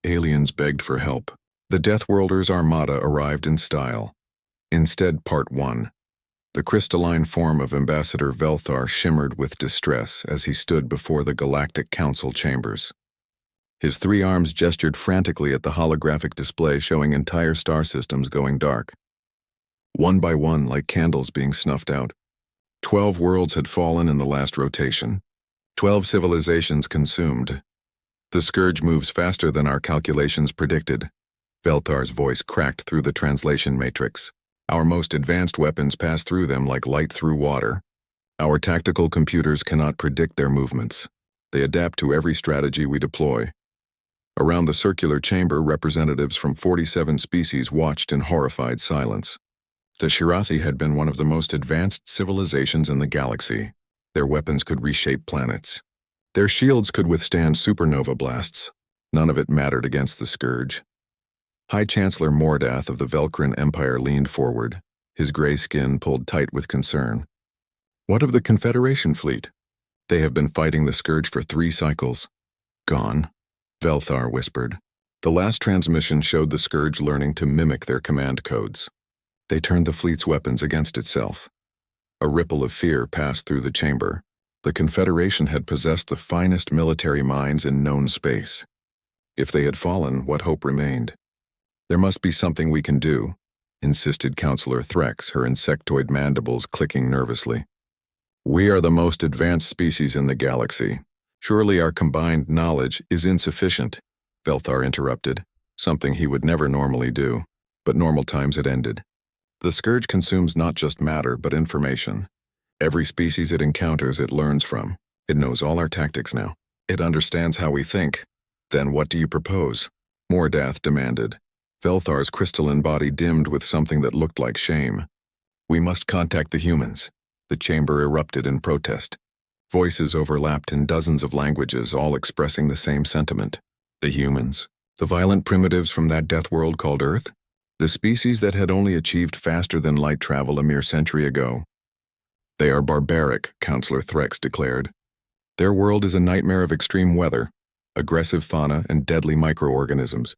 aliens begged for help. The Deathworlders Armada arrived in style. Instead, Part 1. The crystalline form of Ambassador Velthar shimmered with distress as he stood before the Galactic Council chambers. His three arms gestured frantically at the holographic display showing entire star systems going dark. One by one, like candles being snuffed out. 12 worlds had fallen in the last rotation. 12 civilizations consumed. The scourge moves faster than our calculations predicted. Velthar's voice cracked through the translation matrix. Our most advanced weapons pass through them like light through water. Our tactical computers cannot predict their movements. They adapt to every strategy we deploy. Around the circular chamber, representatives from 47 species watched in horrified silence. The Shirathi had been one of the most advanced civilizations in the galaxy. Their weapons could reshape planets. Their shields could withstand supernova blasts. None of it mattered against the scourge. High Chancellor Mordath of the Velkrin Empire leaned forward, his gray skin pulled tight with concern. What of the Confederation fleet? They have been fighting the scourge for 3 cycles. Gone, Velthar whispered. The last transmission showed the scourge learning to mimic their command codes. They turned the fleet's weapons against itself. A ripple of fear passed through the chamber. The Confederation had possessed the finest military minds in known space. If they had fallen, what hope remained? There must be something we can do, insisted Counselor Threx, her insectoid mandibles clicking nervously. We are the most advanced species in the galaxy. Surely our combined knowledge is insufficient, Velthar interrupted, something he would never normally do, but normal times had ended. The scourge consumes not just matter, but information. Every species it encounters, it learns from. It knows all our tactics now. It understands how we think. Then what do you propose? Mordath demanded. Velthar's crystalline body dimmed with something that looked like shame. We must contact the humans. The chamber erupted in protest. Voices overlapped in dozens of languages, all expressing the same sentiment. The humans? The violent primitives from that death world called Earth? The species that had only achieved faster than light travel a mere century ago. They are barbaric, Counselor Threx declared. Their world is a nightmare of extreme weather, aggressive fauna, and deadly microorganisms.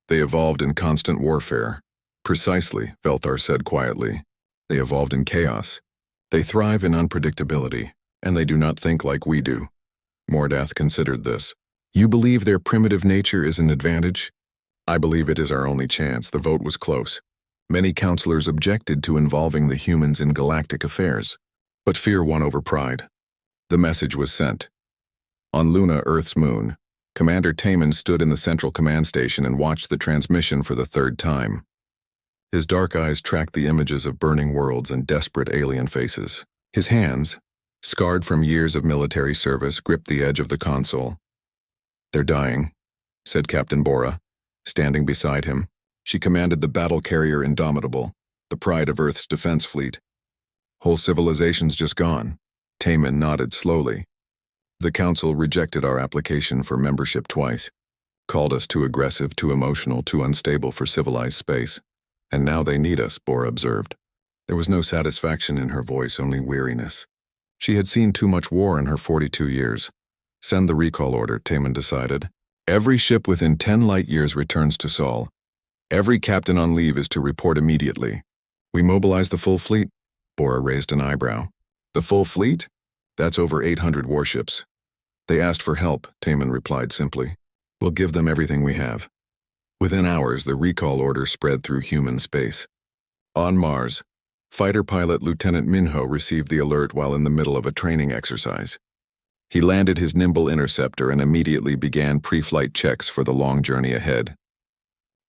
They evolved in constant warfare. Precisely, Velthar said quietly. They evolved in chaos. They thrive in unpredictability, and they do not think like we do. Mordath considered this. You believe their primitive nature is an advantage? I believe it is our only chance. The vote was close. Many counselors objected to involving the humans in galactic affairs, but fear won over pride. The message was sent. On Luna, Earth's moon, Commander Taman stood in the central command station and watched the transmission for the 3rd time. His dark eyes tracked the images of burning worlds and desperate alien faces. His hands, scarred from years of military service, gripped the edge of the console. They're dying, said Captain Bora, standing beside him. She commanded the battle carrier Indomitable, the pride of Earth's defense fleet. Whole civilization's just gone. Taman nodded slowly. The Council rejected our application for membership twice, called us too aggressive, too emotional, too unstable for civilized space. And now they need us, Bora observed. There was no satisfaction in her voice, only weariness. She had seen too much war in her 42 years. Send the recall order, Taman decided. Every ship within 10 light years returns to Sol. Every captain on leave is to report immediately. We mobilize the full fleet? Bora raised an eyebrow. The full fleet? That's over 800 warships. They asked for help, Taman replied simply. We'll give them everything we have. Within hours, the recall order spread through human space. On Mars, fighter pilot Lieutenant Minho received the alert while in the middle of a training exercise. He landed his nimble interceptor and immediately began pre-flight checks for the long journey ahead.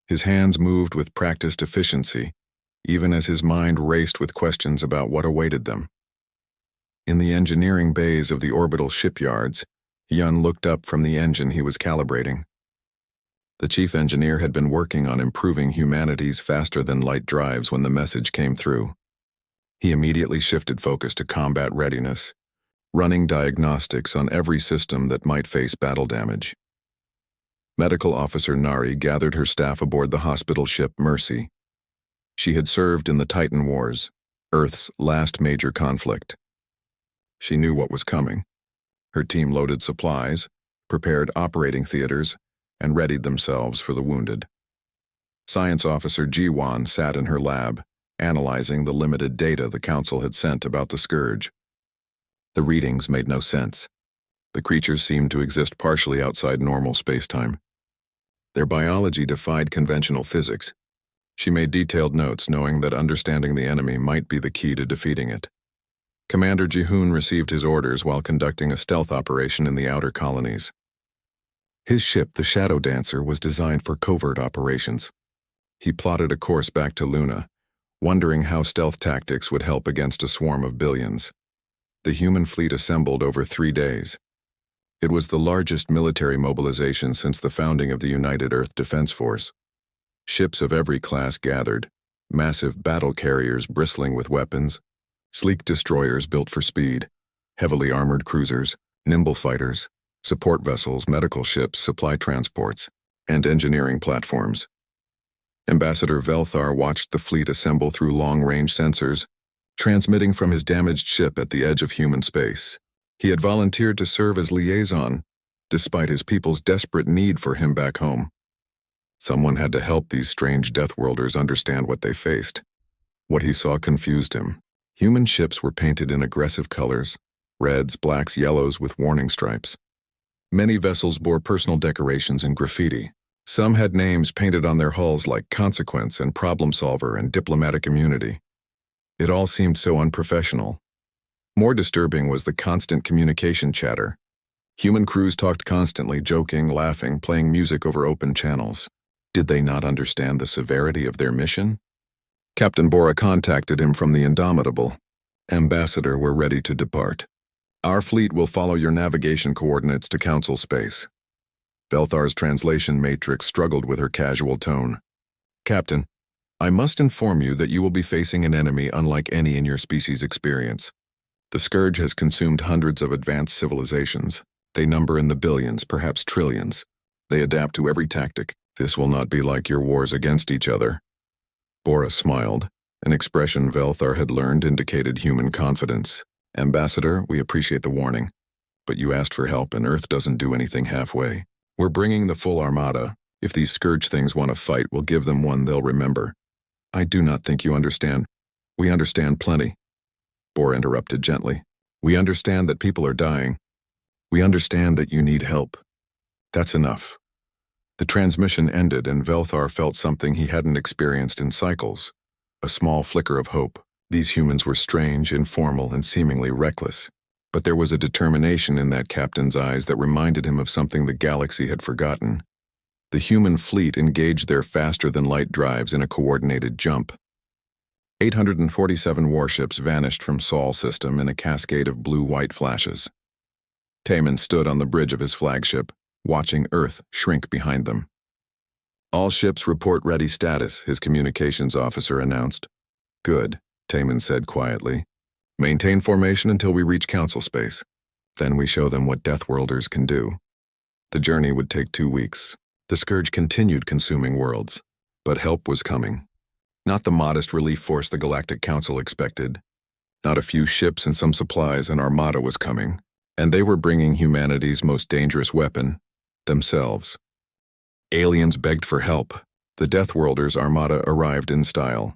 His hands moved with practiced efficiency, even as his mind raced with questions about what awaited them. In the engineering bays of the orbital shipyards, Yun looked up from the engine he was calibrating. The chief engineer had been working on improving humanity's faster-than-light drives when the message came through. He immediately shifted focus to combat readiness, running diagnostics on every system that might face battle damage. Medical Officer Nari gathered her staff aboard the hospital ship Mercy. She had served in the Titan Wars, Earth's last major conflict. She knew what was coming. Her team loaded supplies, prepared operating theaters, and readied themselves for the wounded. Science Officer Jiwan sat in her lab, analyzing the limited data the Council had sent about the scourge. The readings made no sense. The creatures seemed to exist partially outside normal spacetime. Their biology defied conventional physics. She made detailed notes, knowing that understanding the enemy might be the key to defeating it. Commander Jihoon received his orders while conducting a stealth operation in the outer colonies. His ship, the Shadow Dancer, was designed for covert operations. He plotted a course back to Luna, wondering how stealth tactics would help against a swarm of billions. The human fleet assembled over 3 days. It was the largest military mobilization since the founding of the United Earth Defense Force. Ships of every class gathered, massive battle carriers bristling with weapons, sleek destroyers built for speed, heavily armored cruisers, nimble fighters, support vessels, medical ships, supply transports, and engineering platforms. Ambassador Velthar watched the fleet assemble through long-range sensors, transmitting from his damaged ship at the edge of human space. He had volunteered to serve as liaison, despite his people's desperate need for him back home. Someone had to help these strange Deathworlders understand what they faced. What he saw confused him. Human ships were painted in aggressive colors, reds, blacks, yellows with warning stripes. Many vessels bore personal decorations and graffiti. Some had names painted on their hulls like Consequence and Problem Solver and Diplomatic Immunity. It all seemed so unprofessional. More disturbing was the constant communication chatter. Human crews talked constantly, joking, laughing, playing music over open channels. Did they not understand the severity of their mission? Captain Bora contacted him from the Indomitable. Ambassador, we're ready to depart. Our fleet will follow your navigation coordinates to Council space. Velthar's translation matrix struggled with her casual tone. Captain, I must inform you that you will be facing an enemy unlike any in your species' experience. The scourge has consumed hundreds of advanced civilizations. They number in the billions, perhaps trillions. They adapt to every tactic. This will not be like your wars against each other. Bora smiled. An expression Velthar had learned indicated human confidence. Ambassador, we appreciate the warning, but you asked for help and Earth doesn't do anything halfway. We're bringing the full armada. If these scourge things want to fight, we'll give them one they'll remember. I do not think you understand. We understand plenty. Bora interrupted gently. We understand that people are dying. We understand that you need help. That's enough. The transmission ended and Velthar felt something he hadn't experienced in cycles. A small flicker of hope. These humans were strange, informal, and seemingly reckless. But there was a determination in that captain's eyes that reminded him of something the galaxy had forgotten. The human fleet engaged their faster-than-light drives in a coordinated jump. 847 warships vanished from Sol system in a cascade of blue-white flashes. Taman stood on the bridge of his flagship, watching Earth shrink behind them. All ships report ready status, his communications officer announced. Good, Taman said quietly. Maintain formation until we reach Council space. Then we show them what Deathworlders can do. The journey would take 2 weeks. The scourge continued consuming worlds, but help was coming. Not the modest relief force the Galactic Council expected. Not a few ships and some supplies, an armada was coming, and they were bringing humanity's most dangerous weapon, themselves. Aliens begged for help. The Deathworlders Armada arrived in style.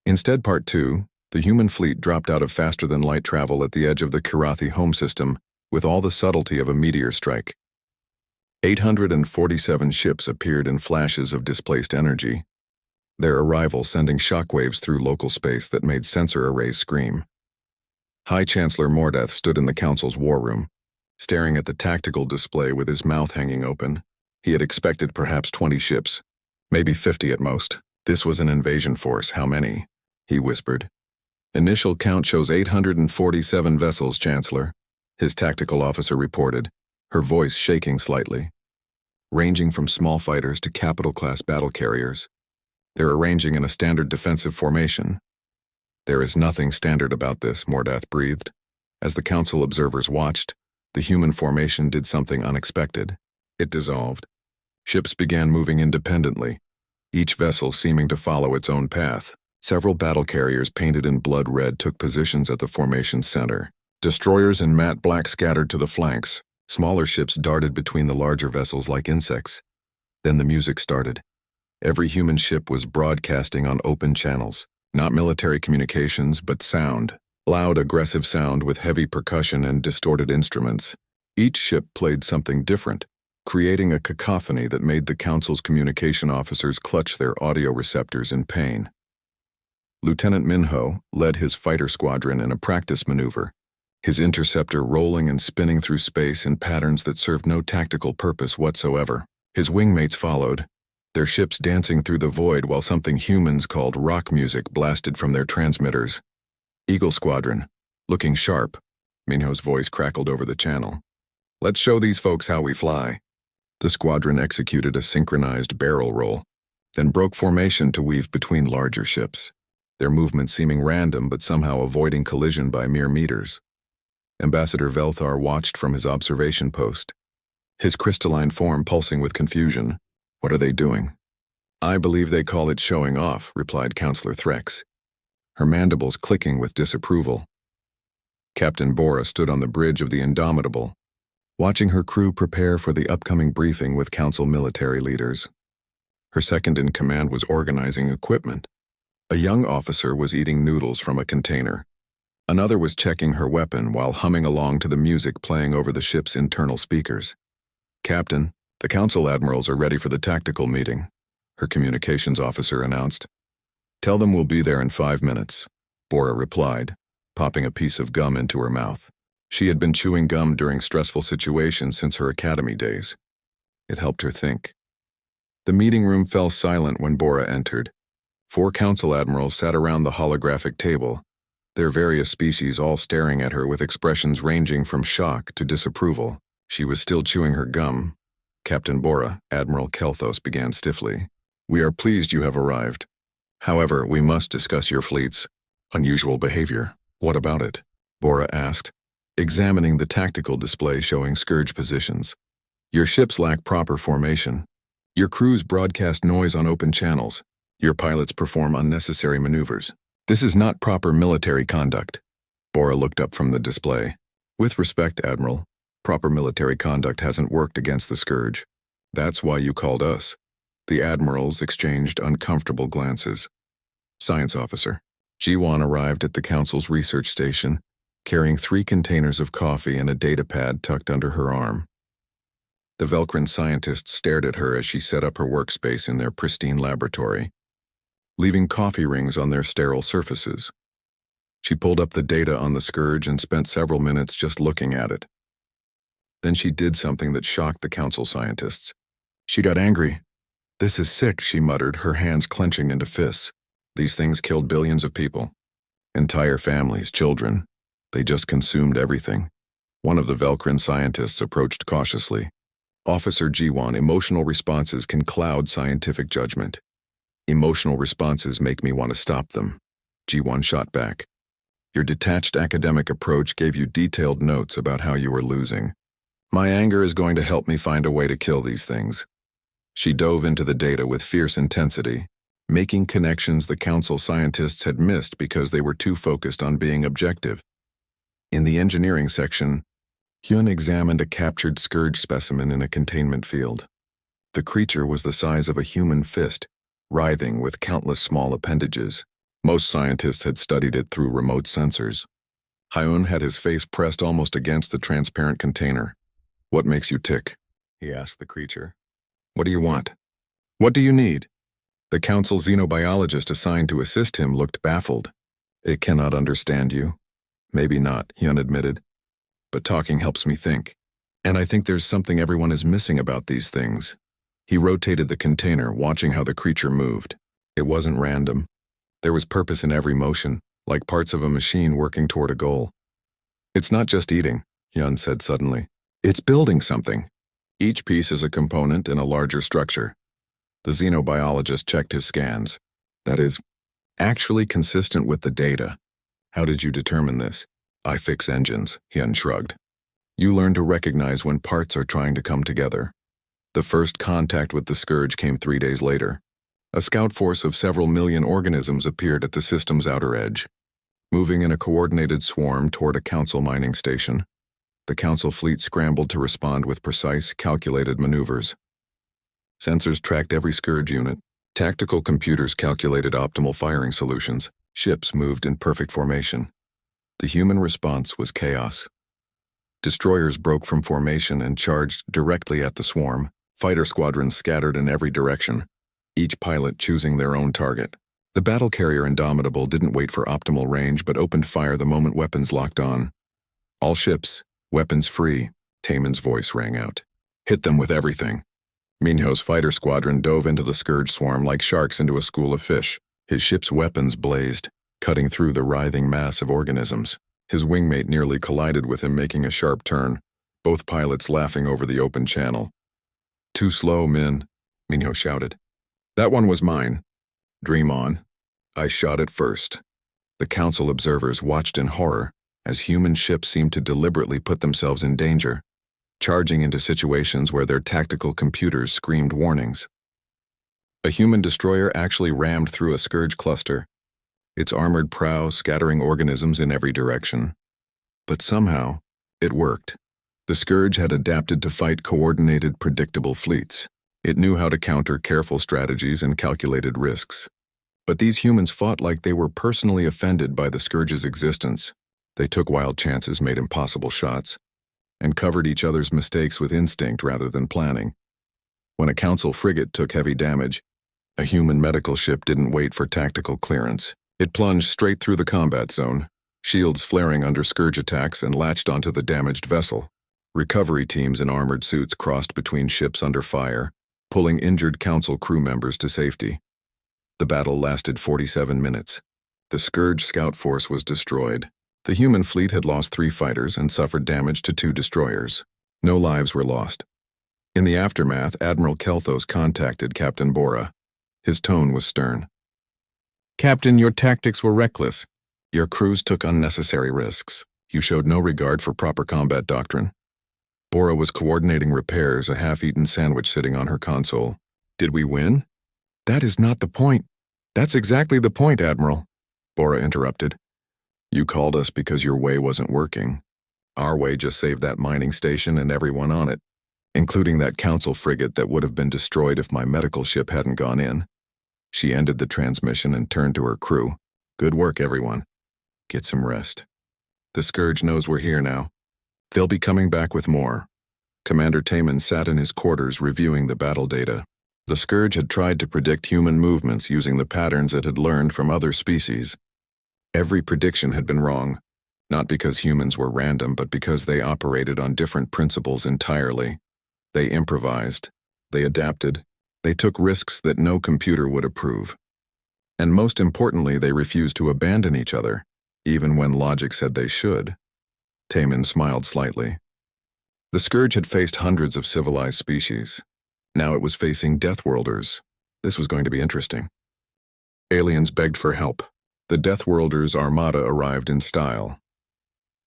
Instead, Part 2, the human fleet dropped out of faster-than-light travel at the edge of the Kirathi home system with all the subtlety of a meteor strike. 847 ships appeared in flashes of displaced energy, their arrival sending shockwaves through local space that made sensor arrays scream. High Chancellor Mordath stood in the Council's war room, staring at the tactical display with his mouth hanging open. He had expected perhaps 20 ships, maybe 50 at most. This was an invasion force. How many? He whispered. Initial count shows 847 vessels, Chancellor, his tactical officer reported, her voice shaking slightly. Ranging from small fighters to capital-class battle carriers. They're arranging in a standard defensive formation. There is nothing standard about this, Mordath breathed. As the Council observers watched, the human formation did something unexpected. It dissolved. Ships began moving independently, each vessel seeming to follow its own path. Several battle carriers painted in blood red took positions at the formation's center. Destroyers in matte black scattered to the flanks, Smaller ships darted between the larger vessels like insects. Then the music started. Every human ship was broadcasting on open channels, not military communications, but sound. Loud, aggressive sound with heavy percussion and distorted instruments. Each ship played something different, creating a cacophony that made the Council's communication officers clutch their audio receptors in pain. Lieutenant Minho led his fighter squadron in a practice maneuver, his interceptor rolling and spinning through space in patterns that served no tactical purpose whatsoever. His wingmates followed, their ships dancing through the void while something humans called rock music blasted from their transmitters. Eagle Squadron, looking sharp, Minho's voice crackled over the channel. Let's show these folks how we fly. The squadron executed a synchronized barrel roll, then broke formation to weave between larger ships, their movements seeming random but somehow avoiding collision by mere meters. Ambassador Velthar watched from his observation post, his crystalline form pulsing with confusion. What are they doing? I believe they call it showing off, replied Counselor Threx, her mandibles clicking with disapproval. Captain Bora stood on the bridge of the Indomitable, watching her crew prepare for the upcoming briefing with Council military leaders. Her second-in-command was organizing equipment. A young officer was eating noodles from a container. Another was checking her weapon while humming along to the music playing over the ship's internal speakers. Captain, the Council admirals are ready for the tactical meeting, her communications officer announced. Tell them we'll be there in 5 minutes, Bora replied, popping a piece of gum into her mouth. She had been chewing gum during stressful situations since her academy days. It helped her think. The meeting room fell silent when Bora entered. 4 Council admirals sat around the holographic table, their various species all staring at her with expressions ranging from shock to disapproval. She was still chewing her gum. Captain Bora, Admiral Kelthos began stiffly. We are pleased you have arrived. However, we must discuss your fleet's unusual behavior. What about it? Bora asked, examining the tactical display showing Scourge positions. Your ships lack proper formation. Your crews broadcast noise on open channels. Your pilots perform unnecessary maneuvers. This is not proper military conduct. Bora looked up from the display. With respect, Admiral, proper military conduct hasn't worked against the Scourge. That's why you called us. The admirals exchanged uncomfortable glances. Science Officer. Jiwan arrived at the Council's research station, carrying 3 containers of coffee and a data pad tucked under her arm. The Velcrin scientists stared at her as she set up her workspace in their pristine laboratory, leaving coffee rings on their sterile surfaces. She pulled up the data on the Scourge and spent several minutes just looking at it. Then she did something that shocked the Council scientists. She got angry. This is sick, she muttered, her hands clenching into fists. These things killed billions of people. Entire families, children. They just consumed everything. One of the Velcrin scientists approached cautiously. Officer Jiwan, emotional responses can cloud scientific judgment. Emotional responses make me want to stop them. Jiwan shot back. Your detached academic approach gave you detailed notes about how you were losing. My anger is going to help me find a way to kill these things. She dove into the data with fierce intensity, making connections the Council scientists had missed because they were too focused on being objective. In the engineering section, Hyun examined a captured Scourge specimen in a containment field. The creature was the size of a human fist, writhing with countless small appendages. Most scientists had studied it through remote sensors. Hyun had his face pressed almost against the transparent container. What makes you tick? He asked the creature. What do you want? What do you need? The Council xenobiologist assigned to assist him looked baffled. It cannot understand you. Maybe not, Hyun admitted. But talking helps me think. And I think there's something everyone is missing about these things. He rotated the container, watching how the creature moved. It wasn't random. There was purpose in every motion, like parts of a machine working toward a goal. It's not just eating, Hyun said suddenly. It's building something. Each piece is a component in a larger structure. The xenobiologist checked his scans. That is, actually consistent with the data. How did you determine this? I fix engines, Hyun shrugged. You learn to recognize when parts are trying to come together. The first contact with the Scourge came 3 days later. A scout force of several million organisms appeared at the system's outer edge, moving in a coordinated swarm toward a Council mining station. The Council fleet scrambled to respond with precise, calculated maneuvers. Sensors tracked every Scourge unit. Tactical computers calculated optimal firing solutions. Ships moved in perfect formation. The human response was chaos. Destroyers broke from formation and charged directly at the swarm. Fighter squadrons scattered in every direction, each pilot choosing their own target. The battle carrier Indomitable didn't wait for optimal range but opened fire the moment weapons locked on. All ships, weapons free, Taemin's voice rang out. Hit them with everything. Minho's fighter squadron dove into the Scourge swarm like sharks into a school of fish. His ship's weapons blazed, cutting through the writhing mass of organisms. His wingmate nearly collided with him, making a sharp turn, both pilots laughing over the open channel. "Too slow, Min," Minho shouted. "That one was mine." "Dream on. I shot it first." The Council observers watched in horror as human ships seemed to deliberately put themselves in danger, charging into situations where their tactical computers screamed warnings. A human destroyer actually rammed through a Scourge cluster, its armored prow scattering organisms in every direction. But somehow, it worked. The Scourge had adapted to fight coordinated, predictable fleets. It knew how to counter careful strategies and calculated risks. But these humans fought like they were personally offended by the Scourge's existence. They took wild chances, made impossible shots, and covered each other's mistakes with instinct rather than planning. When a Council frigate took heavy damage, a human medical ship didn't wait for tactical clearance. It plunged straight through the combat zone, shields flaring under Scourge attacks, and latched onto the damaged vessel. Recovery teams in armored suits crossed between ships under fire, pulling injured Council crew members to safety. The battle lasted 47 minutes. The Scourge scout force was destroyed. The human fleet had lost 3 fighters and suffered damage to 2 destroyers. No lives were lost. In the aftermath, Admiral Kelthos contacted Captain Bora. His tone was stern. "Captain, your tactics were reckless. Your crews took unnecessary risks. You showed no regard for proper combat doctrine." Bora was coordinating repairs, a half-eaten sandwich sitting on her console. "Did we win?" "That is not the point." "That's exactly the point, Admiral," Bora interrupted. "You called us because your way wasn't working. Our way just saved that mining station and everyone on it, including that Council frigate that would have been destroyed if my medical ship hadn't gone in." She ended the transmission and turned to her crew. "Good work, everyone. Get some rest. The Scourge knows we're here now. They'll be coming back with more." Commander Taemin sat in his quarters reviewing the battle data. The Scourge had tried to predict human movements using the patterns it had learned from other species. Every prediction had been wrong, not because humans were random, but because they operated on different principles entirely. They improvised. They adapted. They took risks that no computer would approve. And most importantly, they refused to abandon each other, even when logic said they should. Taemin smiled slightly. The Scourge had faced hundreds of civilized species. Now it was facing Deathworlders. This was going to be interesting. Aliens begged for help. The Deathworlders Armada arrived in style.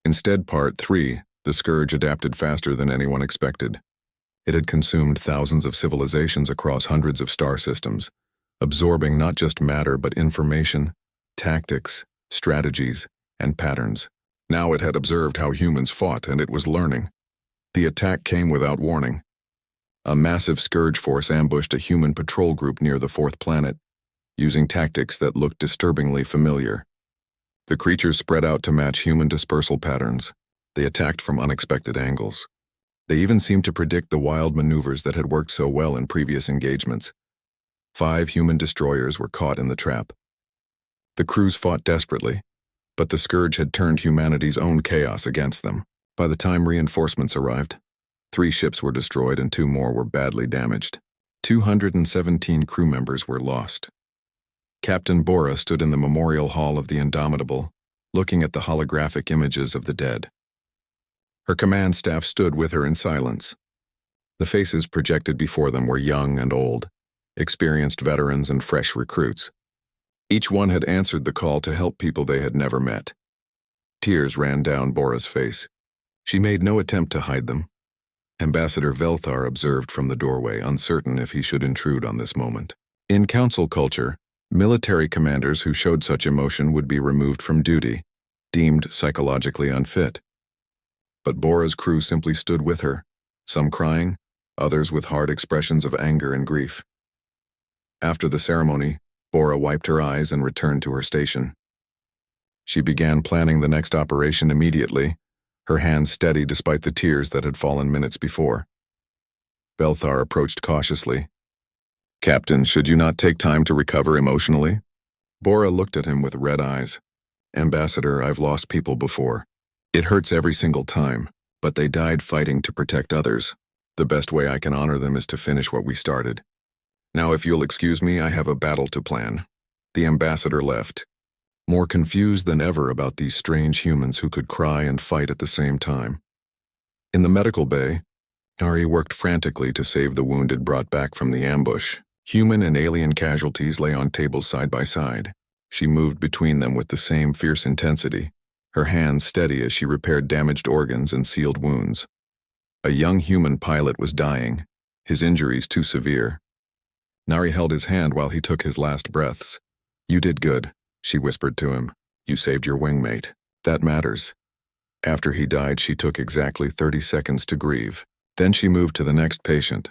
Instead, Part 3, the Scourge adapted faster than anyone expected. It had consumed thousands of civilizations across hundreds of star systems, absorbing not just matter but information, tactics, strategies, and patterns. Now it had observed how humans fought, and it was learning. The attack came without warning. A massive Scourge force ambushed a human patrol group near the 4th planet, using tactics that looked disturbingly familiar. The creatures spread out to match human dispersal patterns. They attacked from unexpected angles. They even seemed to predict the wild maneuvers that had worked so well in previous engagements. 5 human destroyers were caught in the trap. The crews fought desperately, but the Scourge had turned humanity's own chaos against them. By the time reinforcements arrived, 3 ships were destroyed and 2 more were badly damaged. 217 crew members were lost. Captain Bora stood in the memorial hall of the Indomitable, looking at the holographic images of the dead. Her command staff stood with her in silence. The faces projected before them were young and old, experienced veterans and fresh recruits. Each one had answered the call to help people they had never met. Tears ran down Bora's face. She made no attempt to hide them. Ambassador Velthar observed from the doorway, uncertain if he should intrude on this moment. In Council culture, military commanders who showed such emotion would be removed from duty, deemed psychologically unfit. But Bora's crew simply stood with her, some crying, others with hard expressions of anger and grief. After the ceremony, Bora wiped her eyes and returned to her station. She began planning the next operation immediately, her hands steady despite the tears that had fallen minutes before. Belthar approached cautiously. "Captain, should you not take time to recover emotionally?" Bora looked at him with red eyes. "Ambassador, I've lost people before. It hurts every single time, but they died fighting to protect others. The best way I can honor them is to finish what we started. Now, if you'll excuse me, I have a battle to plan." The ambassador left, more confused than ever about these strange humans who could cry and fight at the same time. In the medical bay, Nari worked frantically to save the wounded brought back from the ambush. Human and alien casualties lay on tables side by side. She moved between them with the same fierce intensity, her hands steady as she repaired damaged organs and sealed wounds. A young human pilot was dying, his injuries too severe. Nari held his hand while he took his last breaths. "You did good," she whispered to him. "You saved your wingmate. That matters." After he died, she took exactly 30 seconds to grieve. Then she moved to the next patient,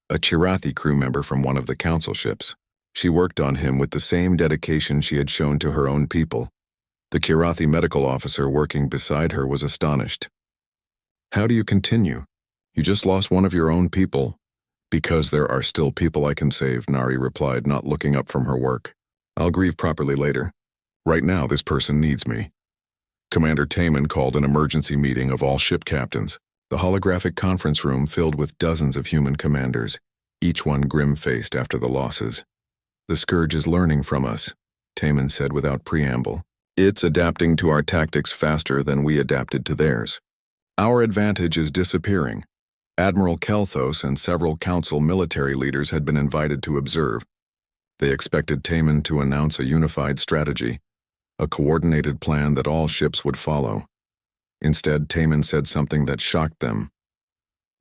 a Chirathi crew member from one of the council ships. She worked on him with the same dedication she had shown to her own people. The Chirathi medical officer working beside her was astonished. "How do you continue? You just lost one of your own people." "Because there are still people I can save," Nari replied, not looking up from her work. "I'll grieve properly later. Right now, this person needs me." Commander Taman called an emergency meeting of all ship captains. The holographic conference room filled with dozens of human commanders, each one grim-faced after the losses. "The Scourge is learning from us," Taman said without preamble. "It's adapting to our tactics faster than we adapted to theirs. Our advantage is disappearing." Admiral Kelthos and several council military leaders had been invited to observe. They expected Taman to announce a unified strategy, a coordinated plan that all ships would follow. Instead, Taman said something that shocked them.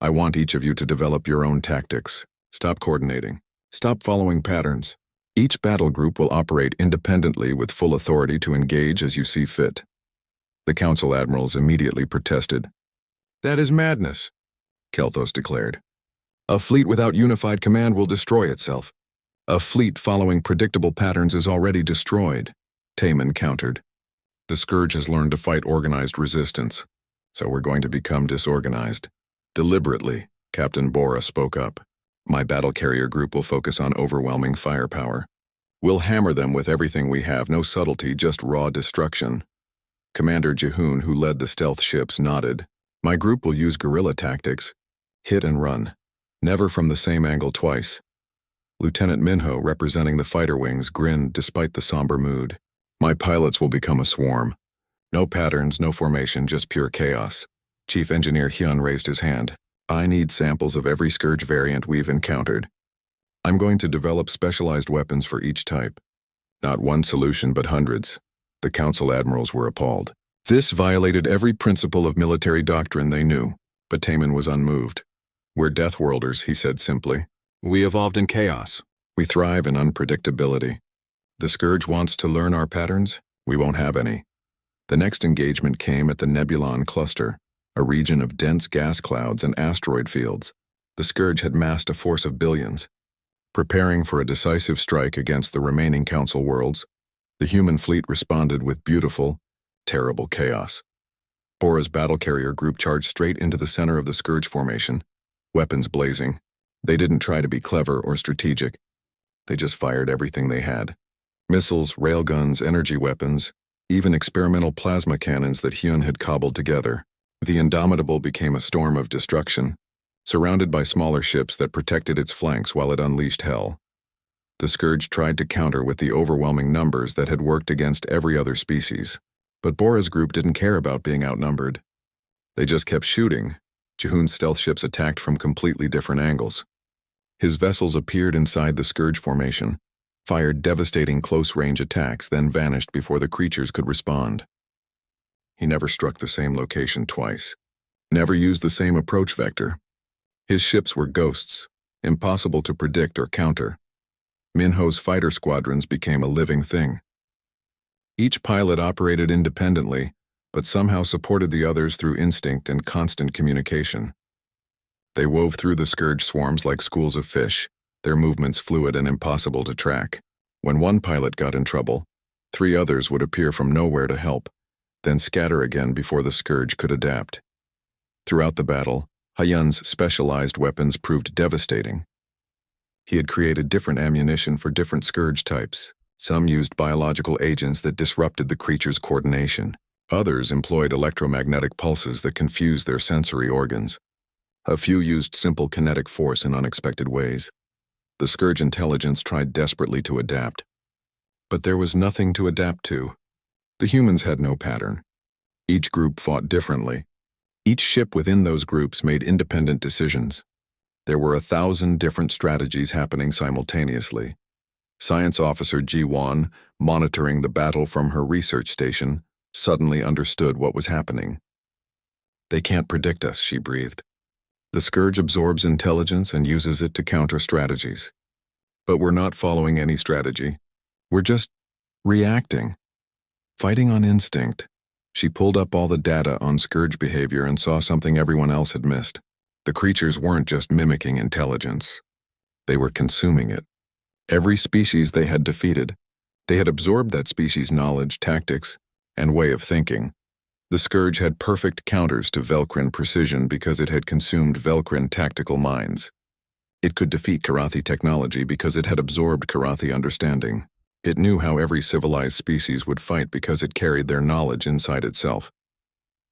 "I want each of you to develop your own tactics. Stop coordinating. Stop following patterns. Each battle group will operate independently with full authority to engage as you see fit." The council admirals immediately protested. "That is madness," Kelthos declared. "A fleet without unified command will destroy itself." "A fleet following predictable patterns is already destroyed," Taman countered. "The Scourge has learned to fight organized resistance, so we're going to become disorganized." Deliberately, Captain Bora spoke up. "My battle carrier group will focus on overwhelming firepower. We'll hammer them with everything we have, no subtlety, just raw destruction." Commander Jehoon, who led the stealth ships, nodded. "My group will use guerrilla tactics, hit and run, never from the same angle twice." Lieutenant Minho, representing the fighter wings, grinned despite the somber mood. "My pilots will become a swarm. No patterns, no formation, just pure chaos." Chief Engineer Hyun raised his hand. "I need samples of every Scourge variant we've encountered. I'm going to develop specialized weapons for each type. Not one solution, but hundreds." The council admirals were appalled. This violated every principle of military doctrine they knew, but Taman was unmoved. "We're Deathworlders," he said simply. "We evolved in chaos. We thrive in unpredictability. The Scourge wants to learn our patterns. We won't have any." The next engagement came at the Nebulon Cluster, a region of dense gas clouds and asteroid fields. The Scourge had massed a force of billions. Preparing for a decisive strike against the remaining Council worlds, the human fleet responded with beautiful, terrible chaos. Bora's battle carrier group charged straight into the center of the Scourge formation, weapons blazing. They didn't try to be clever or strategic. They just fired everything they had. Missiles, railguns, energy weapons, even experimental plasma cannons that Hyun had cobbled together. The Indomitable became a storm of destruction, surrounded by smaller ships that protected its flanks while it unleashed hell. The Scourge tried to counter with the overwhelming numbers that had worked against every other species. But Bora's group didn't care about being outnumbered. They just kept shooting. Jehoon's stealth ships attacked from completely different angles. His vessels appeared inside the Scourge formation, fired devastating close-range attacks, then vanished before the creatures could respond. He never struck the same location twice, never used the same approach vector. His ships were ghosts, impossible to predict or counter. Minho's fighter squadrons became a living thing. Each pilot operated independently, but somehow supported the others through instinct and constant communication. They wove through the scourge swarms like schools of fish, their movements fluid and impossible to track. When one pilot got in trouble, 3 others would appear from nowhere to help, then scatter again before the scourge could adapt. Throughout the battle, Hyun's specialized weapons proved devastating. He had created different ammunition for different scourge types. Some used biological agents that disrupted the creature's coordination. Others employed electromagnetic pulses that confused their sensory organs. A few used simple kinetic force in unexpected ways. The scourge intelligence tried desperately to adapt. But there was nothing to adapt to. The humans had no pattern. Each group fought differently. Each ship within those groups made independent decisions. There were 1,000 different strategies happening simultaneously. Science Officer Ji-won, monitoring the battle from her research station, suddenly understood what was happening. "They can't predict us," she breathed. "The scourge absorbs intelligence and uses it to counter strategies. But we're not following any strategy. We're just reacting. Fighting on instinct." She pulled up all the data on scourge behavior and saw something everyone else had missed. The creatures weren't just mimicking intelligence. They were consuming it. Every species they had defeated, they had absorbed that species' knowledge, tactics, and way of thinking. The scourge had perfect counters to Velcrin precision because it had consumed Velcrin tactical minds. It could defeat Karathi technology because it had absorbed Karathi understanding. It knew how every civilized species would fight because it carried their knowledge inside itself.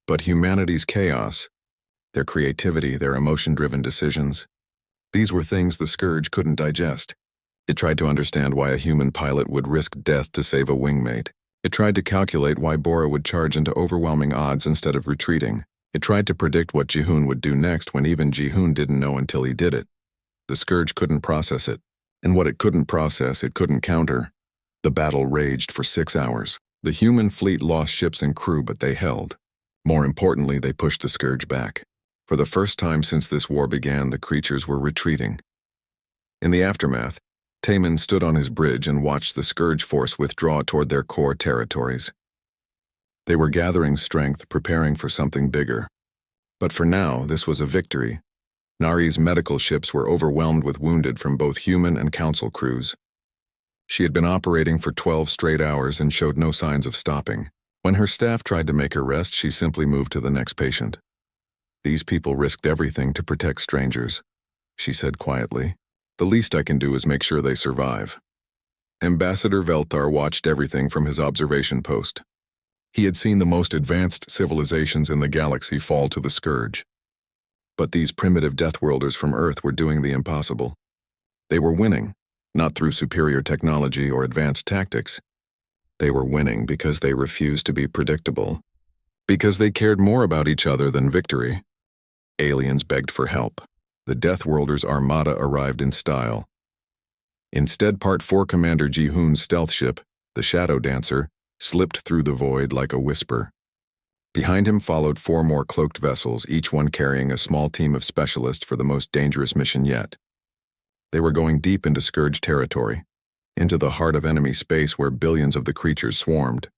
But humanity's chaos, their creativity, their emotion-driven decisions, these were things the scourge couldn't digest. It tried to understand why a human pilot would risk death to save a wingmate. It tried to calculate why Bora would charge into overwhelming odds instead of retreating. It tried to predict what Ji-hoon would do next when even Ji-hoon didn't know until he did it. The scourge couldn't process it. And what it couldn't process, it couldn't counter. The battle raged for 6 hours. The human fleet lost ships and crew, but they held. More importantly, they pushed the scourge back. For the first time since this war began, the creatures were retreating. In the aftermath, Taemin stood on his bridge and watched the scourge force withdraw toward their core territories. They were gathering strength, preparing for something bigger. But for now, this was a victory. Nari's medical ships were overwhelmed with wounded from both human and council crews. She had been operating for 12 straight hours and showed no signs of stopping. When her staff tried to make her rest, she simply moved to the next patient. "These people risked everything to protect strangers," she said quietly. "The least I can do is make sure they survive." Ambassador Velthar watched everything from his observation post. He had seen the most advanced civilizations in the galaxy fall to the scourge. But these primitive Deathworlders from Earth were doing the impossible. They were winning, not through superior technology or advanced tactics. They were winning because they refused to be predictable. Because they cared more about each other than victory. Aliens begged for help. The Deathworlders Armada arrived in style. Instead, Part 4 Commander Ji-hoon's stealth ship, the Shadow Dancer, slipped through the void like a whisper. Behind him followed 4 more cloaked vessels, each one carrying a small team of specialists for the most dangerous mission yet. They were going deep into Scourge territory, into the heart of enemy space where billions of the creatures swarmed.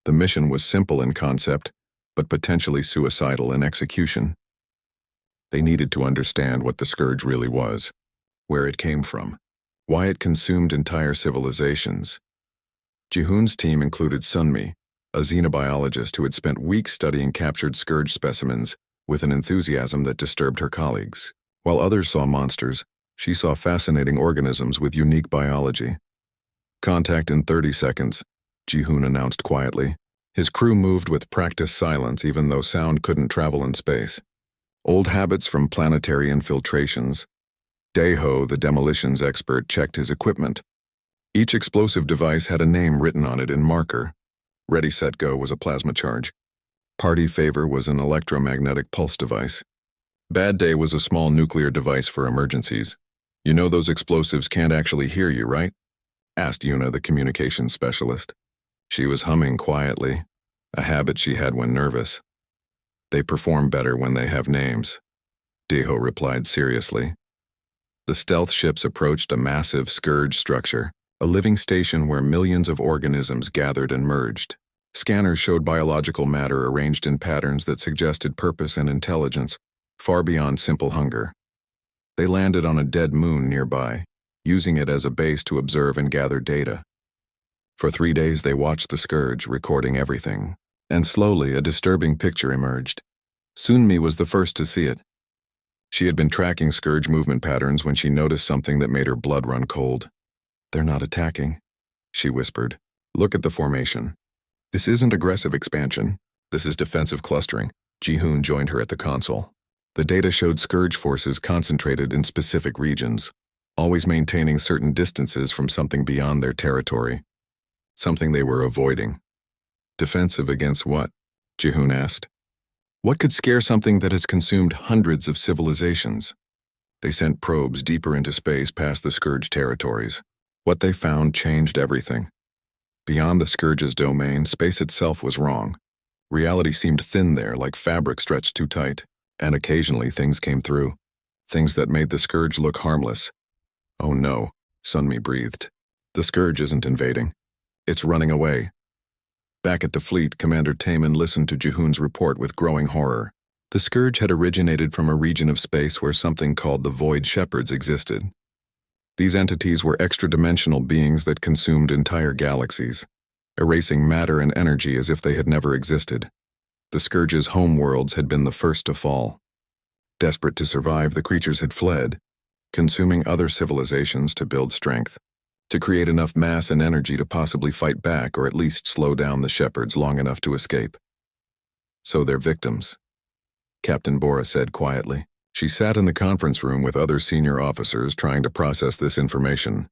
The mission was simple in concept, but potentially suicidal in execution. They needed to understand what the Scourge really was, where it came from, why it consumed entire civilizations. Ji-hoon's team included Sunmi, a xenobiologist who had spent weeks studying captured Scourge specimens with an enthusiasm that disturbed her colleagues. While others saw monsters, she saw fascinating organisms with unique biology. "Contact in 30 seconds, Ji-hoon announced quietly. His crew moved with practiced silence even though sound couldn't travel in space. Old habits from planetary infiltrations. Daeho, the demolitions expert, checked his equipment. Each explosive device had a name written on it in marker. Ready, Set, Go was a plasma charge. Party Favor was an electromagnetic pulse device. Bad Day was a small nuclear device for emergencies. "You know those explosives can't actually hear you, right?" asked Yuna, the communications specialist. She was humming quietly, a habit she had when nervous. "They perform better when they have names," Daeho replied seriously. The stealth ships approached a massive scourge structure, a living station where millions of organisms gathered and merged. Scanners showed biological matter arranged in patterns that suggested purpose and intelligence, far beyond simple hunger. They landed on a dead moon nearby, using it as a base to observe and gather data. For 3 days they watched the Scourge, recording everything, and slowly a disturbing picture emerged. Sunmi was the first to see it. She had been tracking Scourge movement patterns when she noticed something that made her blood run cold. "They're not attacking," she whispered. "Look at the formation. This isn't aggressive expansion. This is defensive clustering." Ji-hoon joined her at the console. The data showed Scourge forces concentrated in specific regions, always maintaining certain distances from something beyond their territory, something they were avoiding. "Defensive against what?" Ji-hoon asked. "What could scare something that has consumed hundreds of civilizations?" They sent probes deeper into space past the Scourge territories. What they found changed everything. Beyond the Scourge's domain, space itself was wrong. Reality seemed thin there, like fabric stretched too tight, and occasionally things came through. Things that made the Scourge look harmless. "Oh no," Sunmi breathed. "The Scourge isn't invading. It's running away." Back at the fleet, Commander Taemin listened to Ji-hoon's report with growing horror. The Scourge had originated from a region of space where something called the Void Shepherds existed. These entities were extra-dimensional beings that consumed entire galaxies, erasing matter and energy as if they had never existed. The Scourge's homeworlds had been the first to fall. Desperate to survive, the creatures had fled, consuming other civilizations to build strength, to create enough mass and energy to possibly fight back or at least slow down the Shepherds long enough to escape. "So they're victims," Captain Bora said quietly. She sat in the conference room with other senior officers trying to process this information.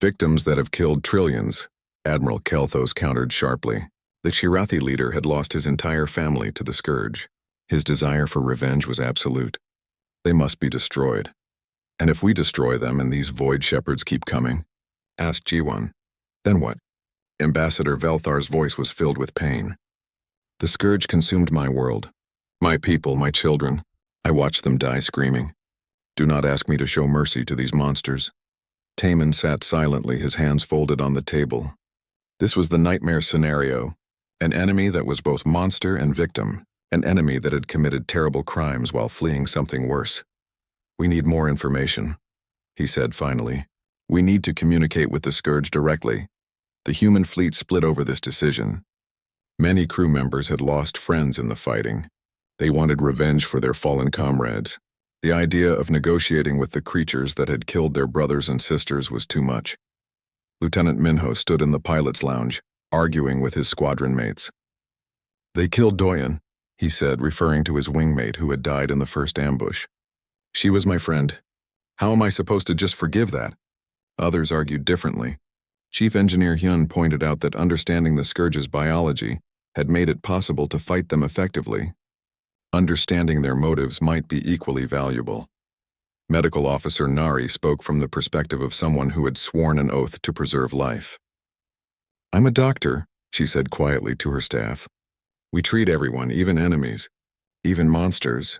"Victims that have killed trillions," Admiral Kelthos countered sharply. The Shirathi leader had lost his entire family to the Scourge. His desire for revenge was absolute. They must be destroyed. "And if we destroy them and these Void Shepherds keep coming?" asked Ji-won. "Then what?" Ambassador Velthar's voice was filled with pain. "The Scourge consumed my world. My people, my children. I watched them die screaming. Do not ask me to show mercy to these monsters." Taemin sat silently, his hands folded on the table. This was the nightmare scenario. An enemy that was both monster and victim. An enemy that had committed terrible crimes while fleeing something worse. "We need more information," he said finally. "We need to communicate with the Scourge directly." The human fleet split over this decision. Many crew members had lost friends in the fighting. They wanted revenge for their fallen comrades. The idea of negotiating with the creatures that had killed their brothers and sisters was too much. Lieutenant Minho stood in the pilot's lounge, arguing with his squadron mates. "They killed Doyen," he said, referring to his wingmate who had died in the first ambush. "She was my friend. How am I supposed to just forgive that?" Others argued differently. Chief Engineer Hyun pointed out that understanding the Scourge's biology had made it possible to fight them effectively. Understanding their motives might be equally valuable. Medical Officer Nari spoke from the perspective of someone who had sworn an oath to preserve life. "I'm a doctor," she said quietly to her staff. "We treat everyone, even enemies, even monsters.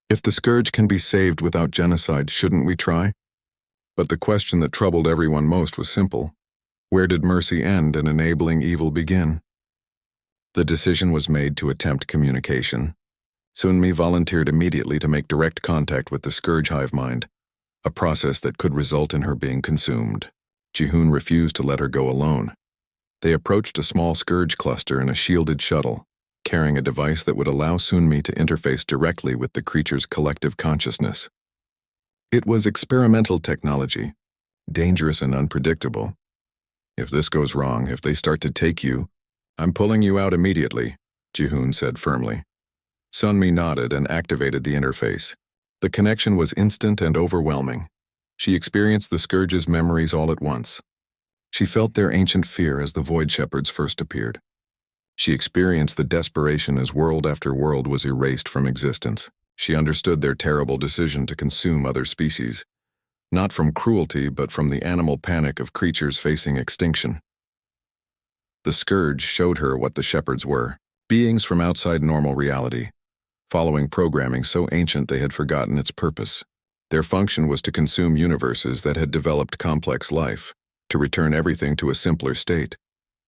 If the Scourge can be saved without genocide, shouldn't we try?" But the question that troubled everyone most was simple. Where did mercy end and enabling evil begin? The decision was made to attempt communication. Sunmi volunteered immediately to make direct contact with the Scourge hive mind, a process that could result in her being consumed. Ji-hoon refused to let her go alone. They approached a small Scourge cluster in a shielded shuttle, carrying a device that would allow Sunmi to interface directly with the creature's collective consciousness. It was experimental technology, dangerous and unpredictable. "If this goes wrong, if they start to take you, I'm pulling you out immediately," Ji-hoon said firmly. Sunmi nodded and activated the interface. The connection was instant and overwhelming. She experienced the Scourge's memories all at once. She felt their ancient fear as the Void Shepherds first appeared. She experienced the desperation as world after world was erased from existence. She understood their terrible decision to consume other species, not from cruelty but from the animal panic of creatures facing extinction. The Scourge showed her what the Shepherds were, beings from outside normal reality, following programming so ancient they had forgotten its purpose. Their function was to consume universes that had developed complex life, to return everything to a simpler state.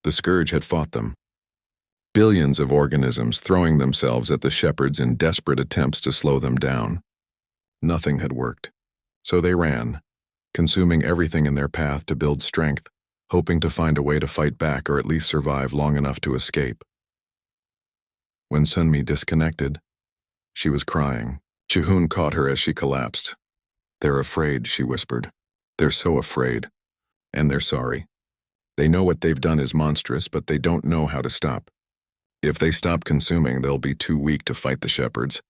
The Scourge had fought them. Billions of organisms throwing themselves at the shepherds in desperate attempts to slow them down. Nothing had worked. So they ran, consuming everything in their path to build strength, hoping to find a way to fight back or at least survive long enough to escape. When Sunmi disconnected, she was crying. Chihun caught her as she collapsed. "They're afraid," she whispered. "They're so afraid. And they're sorry. They know what they've done is monstrous, but they don't know how to stop. If they stop consuming, they'll be too weak to fight the shepherds.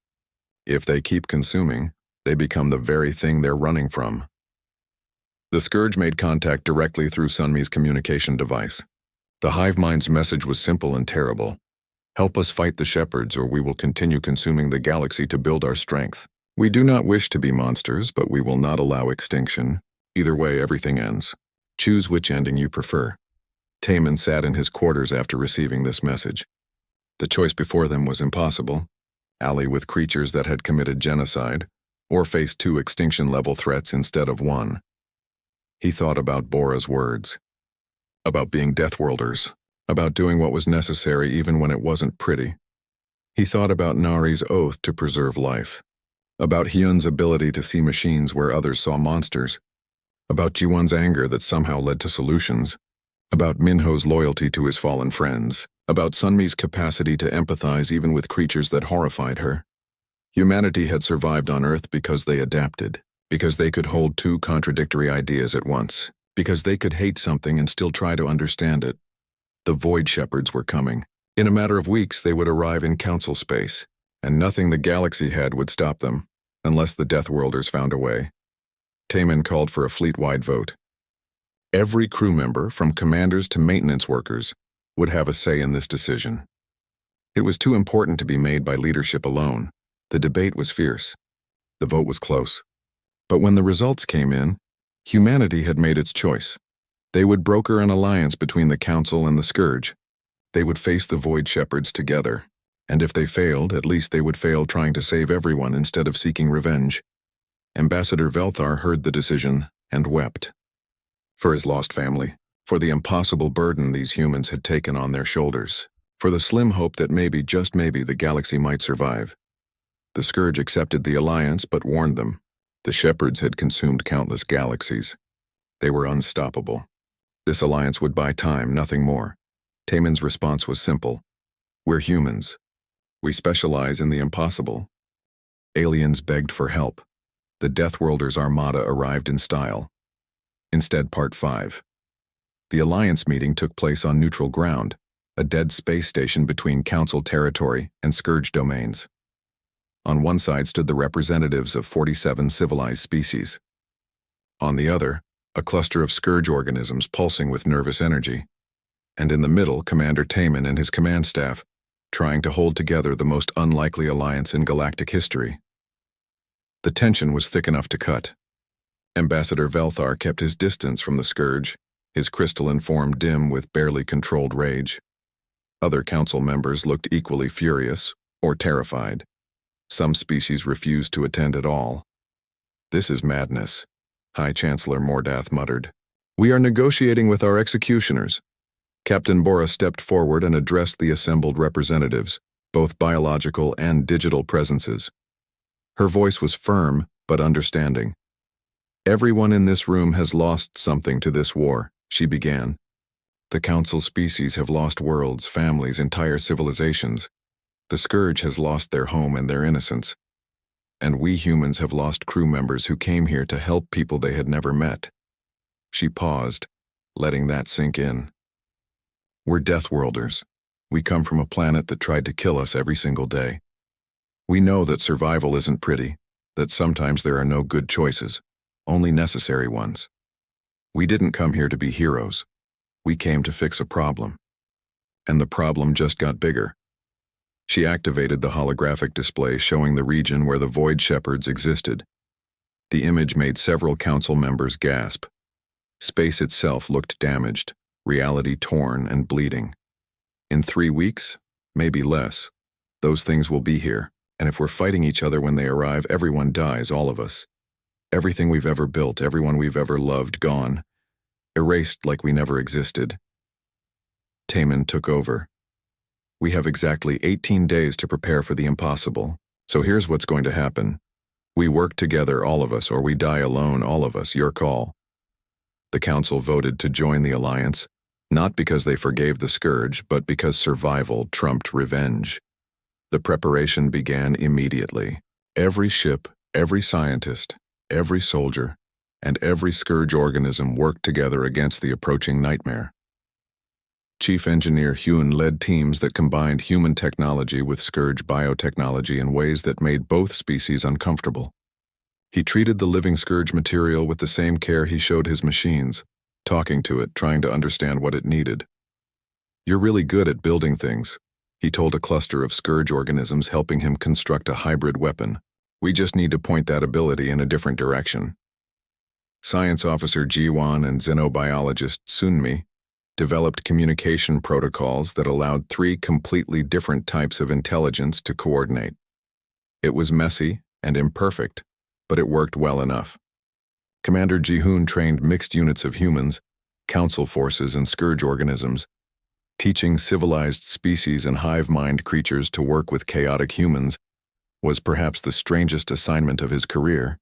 If they keep consuming, they become the very thing they're running from." The Scourge made contact directly through Sunmi's communication device. The hive mind's message was simple and terrible. "Help us fight the shepherds, or we will continue consuming the galaxy to build our strength. We do not wish to be monsters, but we will not allow extinction. Either way, everything ends. Choose which ending you prefer." Taman sat in his quarters after receiving this message. The choice before them was impossible: ally with creatures that had committed genocide, or face 2 extinction-level threats instead of 1. He thought about Bora's words. About being Deathworlders. About doing what was necessary even when it wasn't pretty. He thought about Nari's oath to preserve life. About Hyun's ability to see machines where others saw monsters. About Jiwon's anger that somehow led to solutions. About Minho's loyalty to his fallen friends. About Sunmi's capacity to empathize even with creatures that horrified her. Humanity had survived on Earth because they adapted, because they could hold 2 contradictory ideas at once, because they could hate something and still try to understand it. The Void Shepherds were coming. In a matter of weeks, they would arrive in Council space, and nothing the galaxy had would stop them, unless the Deathworlders found a way. Taman called for a fleet-wide vote. Every crew member, from commanders to maintenance workers, would have a say in this decision. It was too important to be made by leadership alone. The debate was fierce. The vote was close. But when the results came in, humanity had made its choice. They would broker an alliance between the Council and the Scourge. They would face the Void Shepherds together, and if they failed, at least they would fail trying to save everyone instead of seeking revenge. Ambassador Velthar heard the decision and wept. For his lost family, for the impossible burden these humans had taken on their shoulders, for the slim hope that maybe, just maybe, the galaxy might survive. The Scourge accepted the alliance but warned them. The Shepherds had consumed countless galaxies. They were unstoppable. This alliance would buy time, nothing more. Taman's response was simple. "We're humans. We specialize in the impossible." Aliens begged for help. The Deathworlders Armada arrived in style. Instead, Part 5. The alliance meeting took place on neutral ground, a dead space station between Council territory and Scourge domains. On one side stood the representatives of 47 civilized species. On the other, a cluster of Scourge organisms pulsing with nervous energy. And in the middle, Commander Taman and his command staff, trying to hold together the most unlikely alliance in galactic history. The tension was thick enough to cut. Ambassador Velthar kept his distance from the Scourge, his crystalline form dim with barely controlled rage. Other council members looked equally furious or terrified. Some species refused to attend at all. "This is madness," High Chancellor Mordath muttered. "We are negotiating with our executioners." Captain Bora stepped forward and addressed the assembled representatives, both biological and digital presences. Her voice was firm but understanding. "Everyone in this room has lost something to this war," she began. "The Council species have lost worlds, families, entire civilizations. The Scourge has lost their home and their innocence. And we humans have lost crew members who came here to help people they had never met." She paused, letting that sink in. "We're Deathworlders. We come from a planet that tried to kill us every single day. We know that survival isn't pretty, that sometimes there are no good choices, only necessary ones. We didn't come here to be heroes. We came to fix a problem. And the problem just got bigger." She activated the holographic display showing the region where the Void Shepherds existed. The image made several council members gasp. Space itself looked damaged, reality torn and bleeding. In 3 weeks, maybe less, those things will be here, and if we're fighting each other when they arrive, everyone dies, all of us. Everything we've ever built, everyone we've ever loved, gone. Erased like we never existed. Taman took over. We have exactly 18 days to prepare for the impossible. So here's what's going to happen. We work together, all of us, or we die alone, all of us. Your call. The council voted to join the alliance, not because they forgave the scourge, but because survival trumped revenge. The preparation began immediately. Every ship, every scientist, every soldier, and every scourge organism worked together against the approaching nightmare. Chief Engineer Hyun led teams that combined human technology with scourge biotechnology in ways that made both species uncomfortable. He treated the living scourge material with the same care he showed his machines, talking to it, trying to understand what it needed. "You're really good at building things," he told a cluster of scourge organisms helping him construct a hybrid weapon. "We just need to point that ability in a different direction." Science Officer Jiwon and xenobiologist Sunmi developed communication protocols that allowed 3 completely different types of intelligence to coordinate. It was messy and imperfect, but it worked well enough. Commander Ji-hoon trained mixed units of humans, council forces, and scourge organisms, teaching civilized species and hive-mind creatures to work with chaotic humans was perhaps the strangest assignment of his career.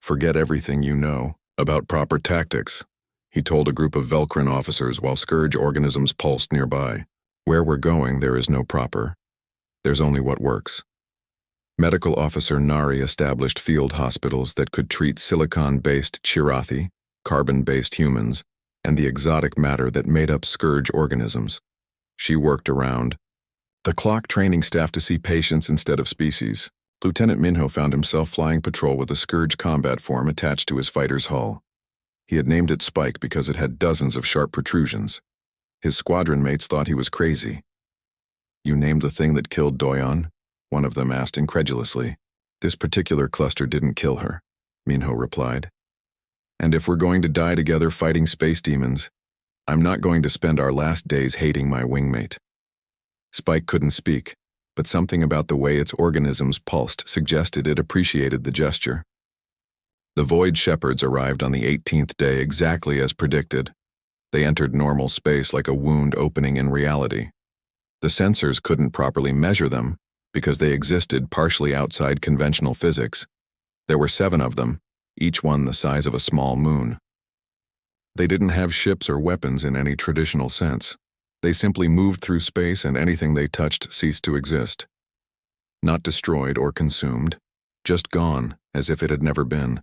"Forget everything you know about proper tactics," he told a group of Velcrin officers while scourge organisms pulsed nearby. "Where we're going, there is no proper. There's only what works." Medical Officer Nari established field hospitals that could treat silicon-based Chirathi, carbon-based humans, and the exotic matter that made up scourge organisms. She worked around the clock, training staff to see patients instead of species. Lieutenant Minho found himself flying patrol with a scourge combat form attached to his fighter's hull. He had named it Spike because it had dozens of sharp protrusions. His squadron mates thought he was crazy. "You named the thing that killed Doyon?" one of them asked incredulously. "This particular cluster didn't kill her," Minho replied. "And if we're going to die together fighting space demons, I'm not going to spend our last days hating my wingmate." Spike couldn't speak, but something about the way its organisms pulsed suggested it appreciated the gesture. The Void Shepherds arrived on the 18th day exactly as predicted. They entered normal space like a wound opening in reality. The sensors couldn't properly measure them because they existed partially outside conventional physics. There were 7 of them, each one the size of a small moon. They didn't have ships or weapons in any traditional sense. They simply moved through space and anything they touched ceased to exist. Not destroyed or consumed, just gone, as if it had never been.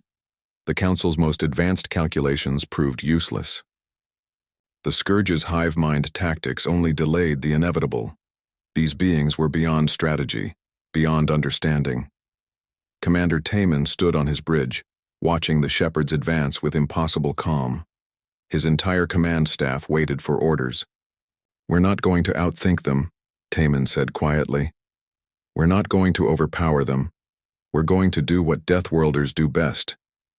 The Council's most advanced calculations proved useless. The Scourge's hive mind tactics only delayed the inevitable. These beings were beyond strategy, beyond understanding. Commander Taman stood on his bridge, watching the Shepherds advance with impossible calm. His entire command staff waited for orders. "We're not going to outthink them," Taman said quietly. "We're not going to overpower them. We're going to do what Deathworlders do best.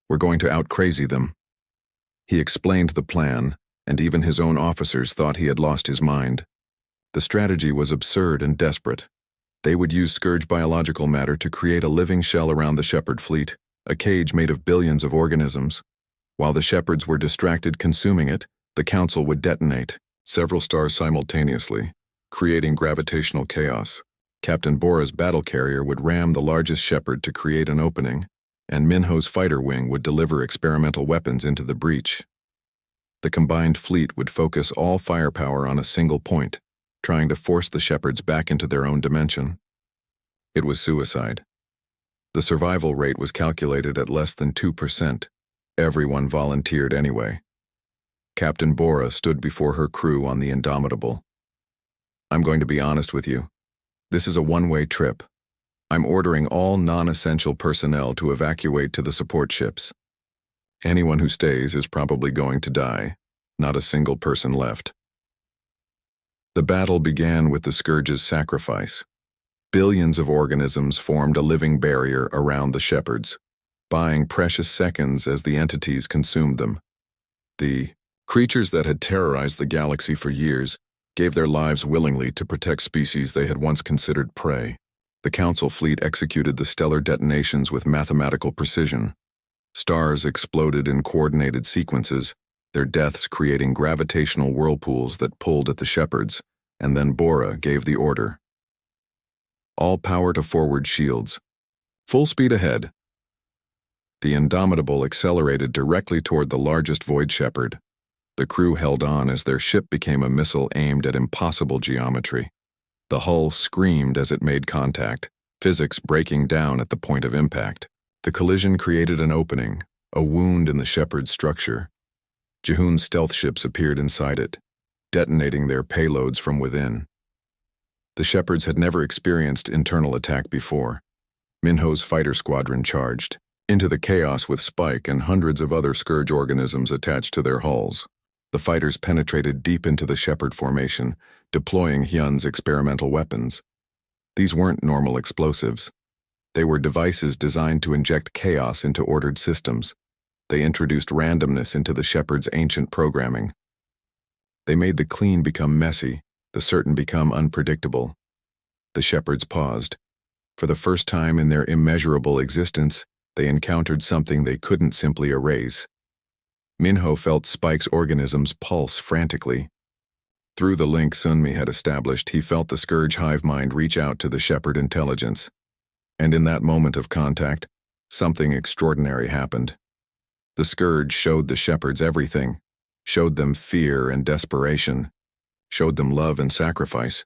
We're going to out-crazy them." He explained the plan, and even his own officers thought he had lost his mind. The strategy was absurd and desperate. They would use scourge biological matter to create a living shell around the Shepherd fleet, a cage made of billions of organisms. While the Shepherds were distracted consuming it, the Council would detonate several stars simultaneously, creating gravitational chaos. Captain Bora's battle carrier would ram the largest Shepherd to create an opening, and Minho's fighter wing would deliver experimental weapons into the breach. The combined fleet would focus all firepower on a single point, trying to force the Shepherds back into their own dimension. It was suicide. The survival rate was calculated at less than 2%. Everyone volunteered anyway. Captain Bora stood before her crew on the Indomitable. "I'm going to be honest with you. This is a one-way trip. I'm ordering all non-essential personnel to evacuate to the support ships. Anyone who stays is probably going to die. Not a single person left." The battle began with the Scourge's sacrifice. Billions of organisms formed a living barrier around the Shepherds, buying precious seconds as the entities consumed them. The creatures that had terrorized the galaxy for years gave their lives willingly to protect species they had once considered prey. The Council fleet executed the stellar detonations with mathematical precision. Stars exploded in coordinated sequences, their deaths creating gravitational whirlpools that pulled at the Shepherds, and then Bora gave the order. All power to forward shields. Full speed ahead. The Indomitable accelerated directly toward the largest Void Shepherd. The crew held on as their ship became a missile aimed at impossible geometry. The hull screamed as it made contact, physics breaking down at the point of impact. The collision created an opening, a wound in the Shepherd's structure. Jihoon's stealth ships appeared inside it, detonating their payloads from within. The Shepherds had never experienced internal attack before. Minho's fighter squadron charged into the chaos with Spike and hundreds of other Scourge organisms attached to their hulls. The fighters penetrated deep into the Shepherd formation, deploying Hyun's experimental weapons. These weren't normal explosives. They were devices designed to inject chaos into ordered systems. They introduced randomness into the Shepherd's ancient programming. They made the clean become messy, the certain become unpredictable. The Shepherds paused. For the first time in their immeasurable existence, they encountered something they couldn't simply erase. Minho felt Spike's organisms pulse frantically. Through the link Sunmi had established, he felt the Scourge hive mind reach out to the Shepherd intelligence. And in that moment of contact, something extraordinary happened. The Scourge showed the Shepherds everything, showed them fear and desperation, showed them love and sacrifice,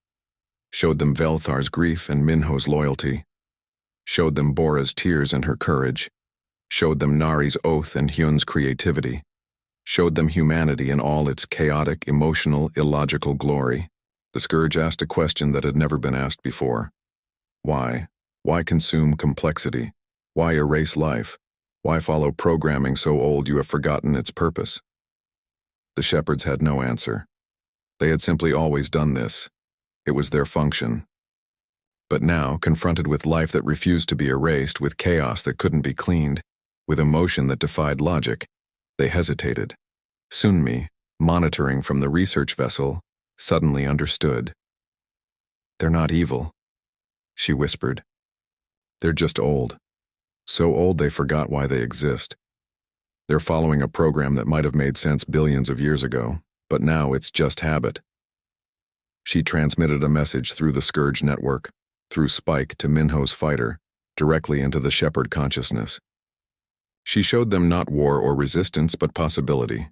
showed them Velthar's grief and Minho's loyalty, showed them Bora's tears and her courage, showed them Nari's oath and Hyun's creativity, showed them humanity in all its chaotic, emotional, illogical glory. The Scourge asked a question that had never been asked before. Why? Why consume complexity? Why erase life? Why follow programming so old you have forgotten its purpose? The Shepherds had no answer. They had simply always done this. It was their function. But now, confronted with life that refused to be erased, with chaos that couldn't be cleaned, with emotion that defied logic, they hesitated. Sunmi, monitoring from the research vessel, suddenly understood. "They're not evil," she whispered. "They're just old. So old they forgot why they exist. They're following a program that might have made sense billions of years ago, but now it's just habit." She transmitted a message through the Scourge network, through Spike to Minho's fighter, directly into the Shepherd consciousness. She showed them not war or resistance, but possibility.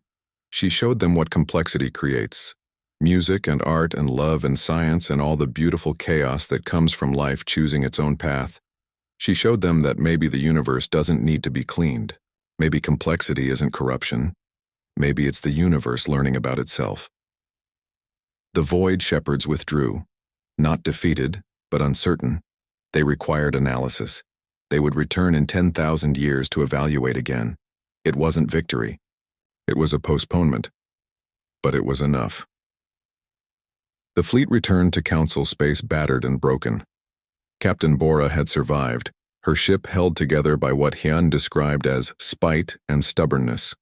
She showed them what complexity creates. Music and art and love and science and all the beautiful chaos that comes from life choosing its own path. She showed them that maybe the universe doesn't need to be cleaned. Maybe complexity isn't corruption. Maybe it's the universe learning about itself. The Void Shepherds withdrew. Not defeated, but uncertain. They required analysis. They would return in 10,000 years to evaluate again. It wasn't victory. It was a postponement. But it was enough. The fleet returned to Council space battered and broken. Captain Bora had survived, her ship held together by what Hyun described as spite and stubbornness.